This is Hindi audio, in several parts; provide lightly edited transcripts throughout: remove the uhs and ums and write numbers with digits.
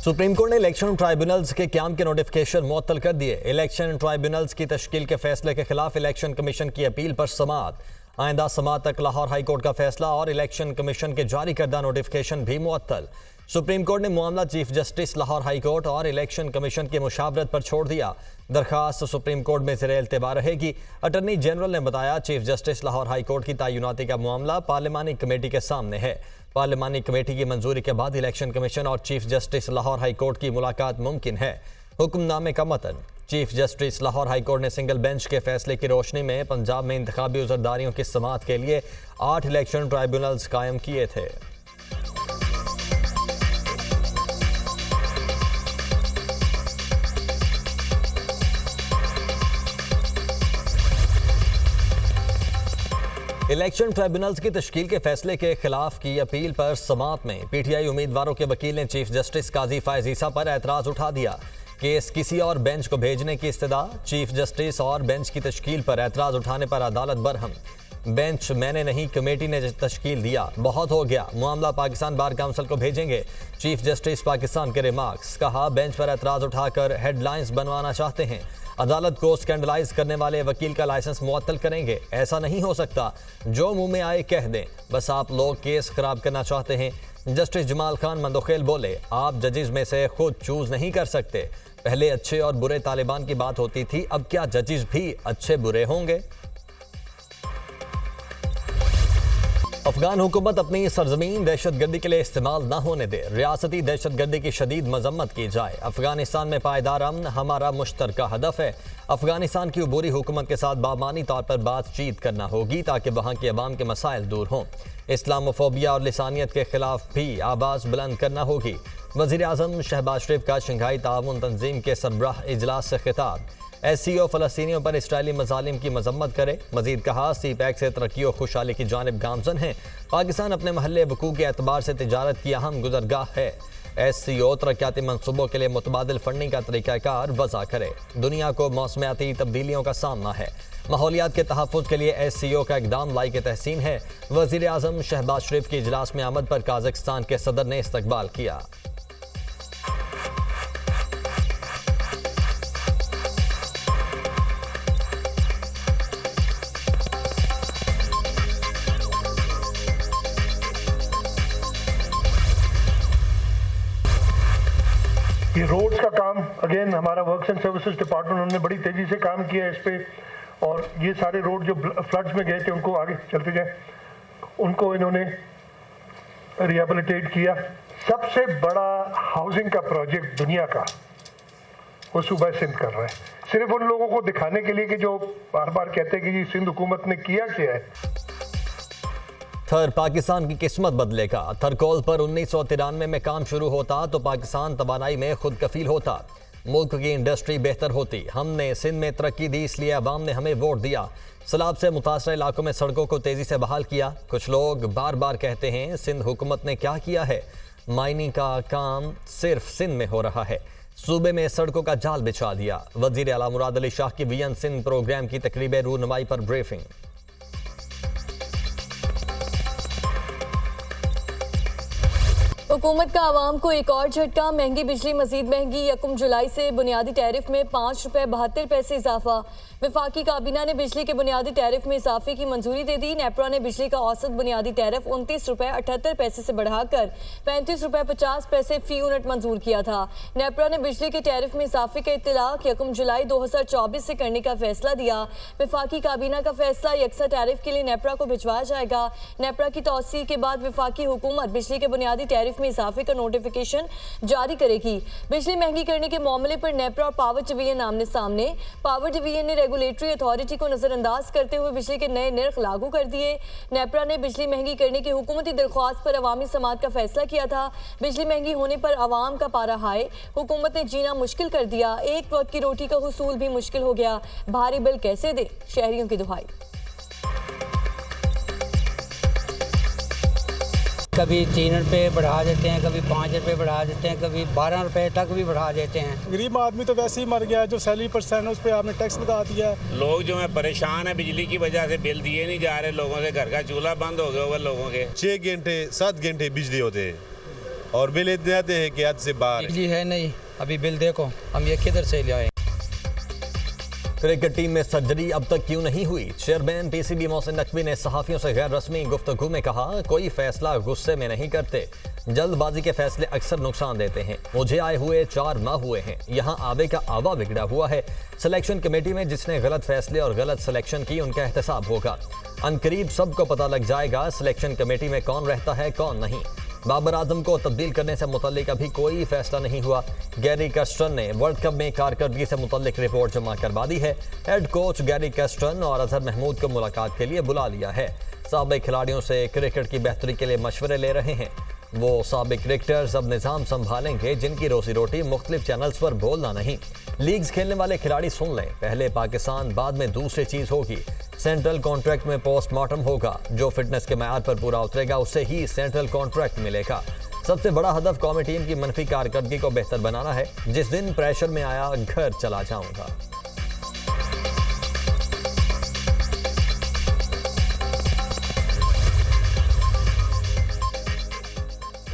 सुप्रीम कोर्ट ने इलेक्शन ट्राइब्यूनल्स के क्याम के नोटिफिकेशन मुअत्तल कर दिए। इलेक्शन ट्राइब्यूनल्स की तश्कील के फैसले के खिलाफ इलेक्शन कमीशन की अपील पर समाअत। आइंदा समाअत तक लाहौर हाई कोर्ट का फैसला और इलेक्शन कमीशन के जारी करदा नोटिफिकेशन भी मुअत्तल। सुप्रीम कोर्ट ने मामला chief justice Lahore high court और इलेक्शन कमीशन की मुशावरत पर छोड़ दिया। दरखास्त सुप्रीम कोर्ट में ज़ेरे इल्तिबा रहेगी। अटर्नी जनरल ने बताया, chief justice Lahore high court की तयनाती का मामला पार्लिमानी कमेटी के सामने है। पार्लिमानी कमेटी की मंजूरी के बाद इलेक्शन कमीशन और chief justice Lahore high court की मुलाकात मुमकिन है। हुक्मनामे का मतन। Chief justice Lahore high court ने सिंगल बेंच के फैसले की रोशनी में पंजाब में इंतखाबी उज़रदारियों की समाअत के लिए 8 इलेक्शन ट्राइब्यूनल्स कायम किए थे। इलेक्शन ट्राइब्यूनल्स की तश्कील के फैसले के खिलाफ की अपील पर समाअत में पीटीआई उम्मीदवारों के वकील ने चीफ जस्टिस काजी फायज ईसा पर एतराज़ उठा दिया। केस किसी और बेंच को भेजने की इस्तदा। चीफ जस्टिस और बेंच की तश्कील पर एतराज़ उठाने पर अदालत बरहम। बेंच मैंने नहीं, कमेटी ने तश्कील दिया, बहुत हो गया, मामला पाकिस्तान बार काउंसिल को भेजेंगे। चीफ जस्टिस पाकिस्तान के रिमार्क्स। कहा, बेंच पर एतराज़ उठाकर हेडलाइंस बनवाना चाहते हैं। अदालत को स्कैंडलाइज करने वाले वकील का लाइसेंस मुअत्तल करेंगे। ऐसा नहीं हो सकता, जो मुंह में आए कह दें, बस आप लोग केस खराब करना चाहते हैं। जस्टिस जमाल खान मंदोखेल बोले, आप जजेस में से खुद चूज नहीं कर सकते। पहले अच्छे और बुरे तालिबान की बात होती थी, अब क्या जजेस भी अच्छे बुरे होंगे? अफगान हुकूमत अपनी सरजमीन दहशतगर्दी के लिए इस्तेमाल न होने दे। रियासती दहशतगर्दी की शदीद मजम्मत की जाए। अफगानिस्तान में पायदार अमन हमारा मुश्तरका हदफ है। अफगानिस्तान की अबूरी हुकूमत के साथ बामानी तौर पर बातचीत करना होगी ताकि वहाँ के अवाम के मसाइल दूर हों। इस्लामोफोबिया और लिसानियत के खिलाफ भी आवाज़ बुलंद करना होगी। वज़ीर आज़म शहबाज शरीफ का शंघाई ताउन तंजीम के सरबराह इजलास से खिताब। SCO फ़लस्तीनियों पर इसराइली मज़ालिम की मजम्मत करे। मजीद कहा, CPEC से तरक्की और खुशहाली की जानिब गामजन है। पाकिस्तान अपने महल्ले वकूफ़ के एतबार से तिजारत की अहम गुज़रगाह है। SCO तरक्याती मनसूबों के लिए मुतबादिल फंडिंग का तरीक़ाकार वज़ा करे। दुनिया को मौसमियाती तब्दीलियों का सामना है। माहौलियात के तहफ़्फ़ुज़ के लिए SCO का इक़दाम लायक तहसीन है। वज़ीर आज़म शहबाज शरीफ की इजलास में आमद पर काज़ाकिस्तान के सदर ने इस्तकबाल किया। ये रोड्स का काम अगेन हमारा वर्क्स एंड सर्विसेज डिपार्टमेंट, उन्होंने बड़ी तेजी से काम किया है इस पे, और ये सारे रोड जो फ्लड्स में गए थे उनको आगे चलते जाए, उनको इन्होंने रिहेबिलिटेट किया। सबसे बड़ा हाउसिंग का प्रोजेक्ट दुनिया का वो सूबा सिंध कर रहा है, सिर्फ उन लोगों को दिखाने के लिए कि जो बार बार कहते हैं कि जी सिंध हुकूमत ने किया क्या है। थर पाकिस्तान की किस्मत बदलेगा। थरकोल पर 1993 में काम शुरू होता तो पाकिस्तान तवानाई में खुद कफील होता, मुल्क की इंडस्ट्री बेहतर होती। हमने सिंध में तरक्की दी, इसलिए अवाम ने हमें वोट दिया। सैलाब से मुतासर इलाकों में सड़कों को तेजी से बहाल किया। कुछ लोग बार बार कहते हैं, सिंध हुकूमत ने क्या किया है? माइनिंग का काम सिर्फ सिंध में हो रहा है। सूबे में सड़कों का जाल बिछा दिया। वजीर आला मुराद अली शाह की विजन सिंध प्रोग्राम की तकरीब रूनमाई पर ब्रीफिंग। हुकूमत का आवाम को एक और झटका। महंगी बिजली मजीद महंगी। 1 जुलाई से बुनियादी टैरिफ में ₹5.72 इजाफा। वफाकी काबीना ने बिजली के बुनियादी टैरिफ में इजाफे की मंजूरी दे दी। नेपरा ने बिजली का औसत बुनियादी टैरिफ ₹29.78 से बढ़ाकर ₹35.50 फी यूनिट मंजूर किया था। नेपरा ने बिजली के टैरिफ में इजाफे का इत्तलाक 1 जुलाई 2024 से करने का फैसला दिया। वफाकी काबीना का फैसला यकसा टैरिफ के लिए नेपरा को भिजवाया जाएगा। नेपरा की तौसीह के बाद वफाकी हुकूमत बिजली के बुनियादी टैरिफ में इजाफे का नोटिफिकेशन जारी करेगी। बिजली महंगी करने के मामले पर नेपरा और पावर डिवीजन आमने सामने। पावर डिवीजन ने रेगुलेटरी अथॉरिटी को नजरअंदाज करते हुए बिजली के नए नर्ख लागू कर दिए। नेपरा ने बिजली महंगी करने की हुकूमती दरख्वास्त पर अवामी समाअत का फैसला किया था। बिजली महंगी होने पर अवाम का पारा हाय। हुकूमत ने जीना मुश्किल कर दिया। एक वक्त की रोटी का हुसूल भी मुश्किल हो गया। भारी बिल कैसे दे, शहरियों की दुहाई। कभी 3 रुपये बढ़ा देते हैं, कभी 5 रुपये बढ़ा देते हैं, कभी 12 रुपये तक भी बढ़ा देते हैं। गरीब आदमी तो वैसे ही मर गया, जो सैलरी % है उस पर आपने टैक्स लगा दिया है। लोग जो है परेशान है, बिजली की वजह से बिल दिए नहीं जा रहे लोगों से, घर का चूल्हा बंद हो गया हुआ लोगों के। 6 घंटे 7 घंटे बिजली होते हैं, और बिल इतने आते हैं कि हद से बाहर। बिजली है नहीं, अभी बिल देखो, हम ये किधर से ले आए। क्रिकेट टीम में सर्जरी अब तक क्यों नहीं हुई? चेयरमैन पीसीबी मोहसिन नकवी ने सहाफियों से गैर रस्मी गुफ्तगू में कहा, कोई फैसला गुस्से में नहीं करते, जल्दबाजी के फैसले अक्सर नुकसान देते हैं। मुझे आए हुए 4 माह हुए हैं, यहाँ आवे का आवा बिगड़ा हुआ है। सिलेक्शन कमेटी में जिसने गलत फैसले और गलत सिलेक्शन की उनका एहतसाब होगा। अनकरीब सबको पता लग जाएगा सिलेक्शन कमेटी में कौन रहता है कौन नहीं। बाबर आजम को तब्दील करने से मुतल्लिक अभी कोई फैसला नहीं हुआ। गैरी कैस्टन ने वर्ल्ड कप में कारकर्दगी से मुतल्लिक रिपोर्ट जमा करवा दी है। हेड कोच गैरी कैस्टन और अजहर महमूद को मुलाकात के लिए बुला लिया है। साबिक खिलाड़ियों से क्रिकेट की बेहतरी के लिए मशवरे ले रहे हैं। वो साबिक क्रिकेटर्स अब निज़ाम संभालेंगे जिनकी रोजी रोटी मुख्तलिफ चैनल्स पर बोलना नहीं। लीग्स खेलने वाले खिलाड़ी सुन लें, पहले पाकिस्तान बाद में दूसरी चीज़ होगी। सेंट्रल कॉन्ट्रैक्ट में पोस्टमार्टम होगा, जो फिटनेस के मयार पर पूरा उतरेगा उसे ही सेंट्रल कॉन्ट्रैक्ट मिलेगा। सबसे बड़ा हदफ कौमी टीम की मनफी कारकर्दगी को बेहतर बनाना है। जिस दिन प्रेशर में आया घर चला जाऊंगा।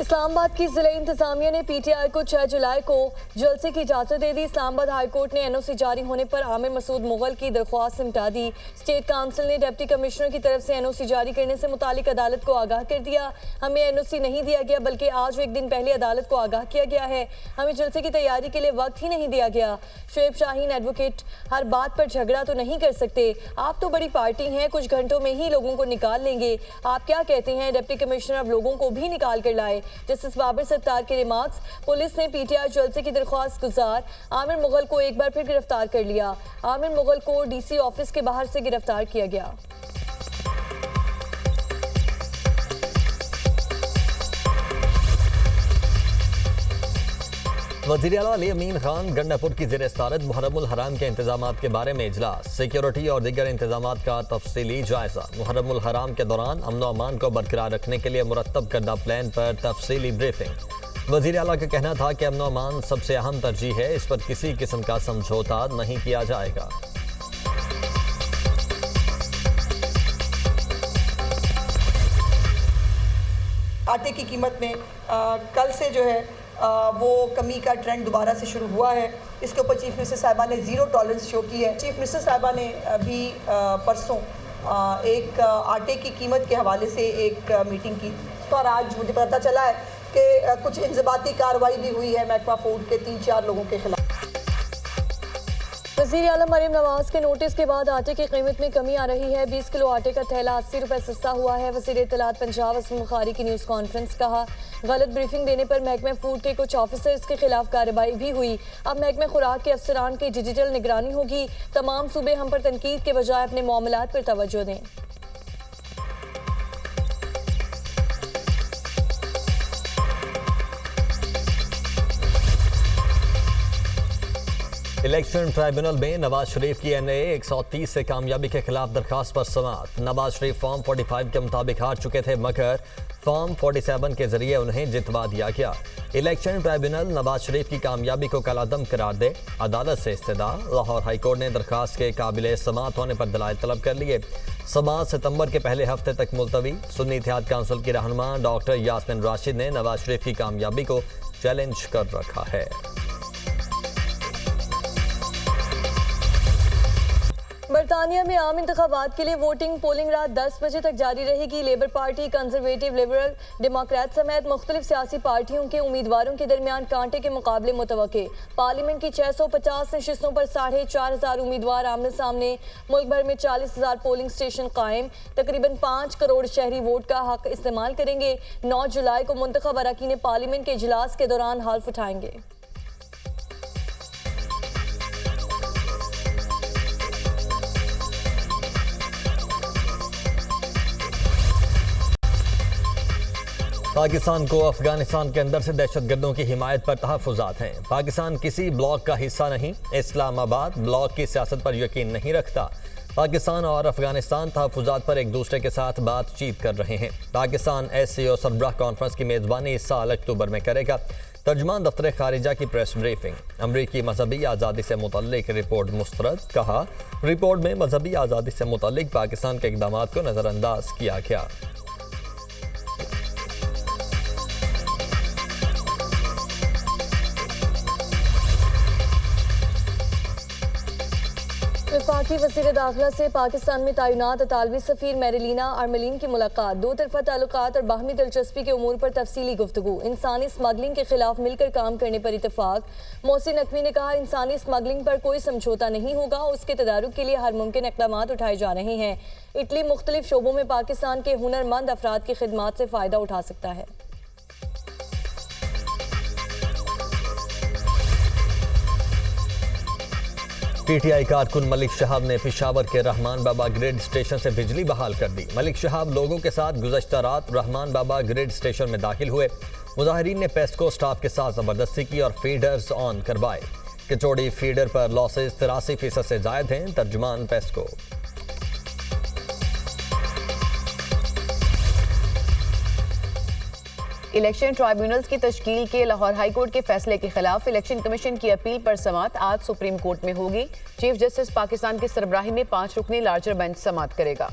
इस्लामाबाद की जिला इंतजामिया ने पीटीआई को 6 जुलाई को जलसे की इजाजत दे दी। इस्लामाबाद हाई कोर्ट ने एनओसी जारी होने पर आमिर मसूद मुगल की दरख्वास्त निपटा दी। स्टेट काउंसिल ने डिप्टी कमिश्नर की तरफ से एनओसी जारी करने से मुतालिक अदालत को आगाह कर दिया। हमें एनओसी नहीं दिया गया, बल्कि आज एक दिन पहले अदालत को आगाह किया गया है। हमें जलसे की तैयारी के लिए वक्त ही नहीं दिया गया। शुएब शाहीन एडवोकेट, हर बात पर झगड़ा तो नहीं कर सकते, आप तो बड़ी पार्टी हैं, कुछ घंटों में ही लोगों को निकाल लेंगे। आप क्या कहते हैं? डिप्टी कमिश्नर अब लोगों को भी निकाल कर लाए। जस्टिस बाबर सत्तार के रिमार्क्स। पुलिस ने पीटीआई जलसे की दरख्वास्त गुजार आमिर मुगल को एक बार फिर गिरफ्तार कर लिया। आमिर मुगल को डीसी ऑफिस के बाहर से गिरफ्तार किया गया। वज़ीर आला अली अमीन खान गंडापुर की ज़ेर सदारत मुहर्रमुल हराम के इंतजामात के बारे में इजलास। सिक्योरिटी और दीगर इंतजामात का तफसीली जायजा। मुहर्रमुल हराम के दौरान अमन व अमान को बरकरार रखने के लिए मुरतब करदा प्लान पर तफसीली ब्रीफिंग। वज़ीर आला का कहना था कि अमन व अमान सबसे अहम तरजीह है, इस पर किसी किस्म का समझौता नहीं किया जाएगा। आटे की कीमत में कल से जो है वो कमी का ट्रेंड दोबारा से शुरू हुआ है। इसके ऊपर चीफ मिनिस्टर साहिबा ने ज़ीरो टॉलरेंस शो की है। चीफ मिनिस्टर साहिबा ने भी परसों एक आटे की कीमत के हवाले से एक मीटिंग की, और आज मुझे पता चला है कि कुछ इंज़बाती कार्रवाई भी हुई है महकमा फूड के 3-4 लोगों के खिलाफ। वज़ीर आला मरीम नवाज के नोटिस के बाद आटे की कीमत में कमी आ रही है। 20 किलो आटे का थैला 80 रुपये सस्ता हुआ है। वज़ीर इत्तलात पंजाब असलम बुखारी की न्यूज़ कॉन्फ्रेंस। कहा, गलत ब्रीफिंग देने पर महकमे फूड के कुछ ऑफिसर्स के खिलाफ कार्रवाई भी हुई। अब महकमे खुराक के अफसरान की डिजिटल निगरानी होगी। तमाम सूबे हम पर तनकीद के बजाय अपने मामलात पर तवज्जो दें। इलेक्शन ट्राइब्यूनल में नवाज शरीफ की एनआईए 130 से कामयाबी के खिलाफ दरखास्त पर समाअत। नवाज शरीफ फॉर्म 45 के मुताबिक हार चुके थे, मगर फॉर्म 47 के जरिए उन्हें जितवा दिया गया। इलेक्शन ट्राइब्यूनल नवाज शरीफ की कामयाबी को कलादम करार दे, अदालत से इस्तदा। लाहौर हाई कोर्ट ने दरखास्त के काबिल समाअत होने पर दलाइल तलब कर लिए। समाअत सितंबर के पहले हफ्ते तक मुलतवी। सुन्नी इत्तेहाद काउंसिल की रहनुमा डॉक्टर यास्मिन राशिद ने नवाज शरीफ की कामयाबी को चैलेंज कर रखा है। बरतानिया में आम इंतखाबात के लिए वोटिंग पोलिंग रात 10 बजे तक जारी रहेगी। Labour party, conservative, liberal, Democrat समेत मुख्तलिफ सियासी पार्टियों के उम्मीदवारों के दरमियान कांटे के मुकाबले मुतवक्के। पार्लियामेंट की 650 नशिस्तों पर 4,500 उम्मीदवार आमने सामने। मुल्क भर में 40,000 पोलिंग स्टेशन कायम। तकरीबन 5 करोड़ शहरी वोट का हक इस्तेमाल करेंगे। 9 जुलाई को मुंतखब अरकान पार्लियामेंट के इजलास के दौरान हल्फ उठाएंगे। पाकिस्तान को अफगानिस्तान के अंदर से दहशतगर्दों की हिमायत पर तहफ़्फ़ुज़ात हैं। पाकिस्तान किसी ब्लॉक का हिस्सा नहीं। इस्लामाबाद ब्लॉक की सियासत पर यकीन नहीं रखता। पाकिस्तान और अफगानिस्तान तहफ़्फ़ुज़ात पर एक दूसरे के साथ बातचीत कर रहे हैं। पाकिस्तान SCO सरबराह कॉन्फ्रेंस की मेज़बानी इस साल अक्टूबर में करेगा। तर्जुमान दफ्तर खारिजा की प्रेस ब्रीफिंग। अमरीकी मजहबी आज़ादी से मुतल्लिक रिपोर्ट मुस्तरद। कहा, रिपोर्ट में मजहबी आज़ादी से मुतल्लिक पाकिस्तान के इक़दाम को नज़रअंदाज किया गया। वफाकी वज़ीर दाखिला से पाकिस्तान में तैनात इतालवी सफ़ीर मैरिलीना आर्मेलिन की मुलाकात। दो तरफ़ा ताल्लुकात और बाहमी दिलचस्पी के उमूर पर तफसीली गुफ्तगू। इंसानी स्मगलिंग के खिलाफ मिलकर काम करने पर इतफाक। मोहसिन नकवी ने कहा, इंसानी स्मगलिंग पर कोई समझौता नहीं होगा, उसके तदारुक के लिए हर मुमकिन इक़दाम उठाए जा रहे हैं। इटली मुख्तलिफ शोबों में पाकिस्तान के हुनरमंद अफराद की खिदमात से फ़ायदा उठा सकता है। पीटीआई कारकुन मलिक शहाब ने पेशावर के रहमान बाबा ग्रिड स्टेशन से बिजली बहाल कर दी। मलिक शहाब लोगों के साथ गुज़श्ता रात रहमान बाबा ग्रिड स्टेशन में दाखिल हुए। मुजाहिरीन ने पेस्को स्टाफ के साथ ज़बरदस्ती की और फीडर्स ऑन करवाए। किचौड़ी फीडर पर लॉसेज 83% से ज़ायद हैं। तर्जुमान पेस्को। इलेक्शन ट्राइब्यूनल्स की तश्कील के लाहौर हाई कोर्ट के फैसले के खिलाफ इलेक्शन कमीशन की अपील पर समाअत आज सुप्रीम कोर्ट में होगी। चीफ जस्टिस पाकिस्तान की सरबराही में 5 रुकनी लार्जर बेंच समाअत करेगा।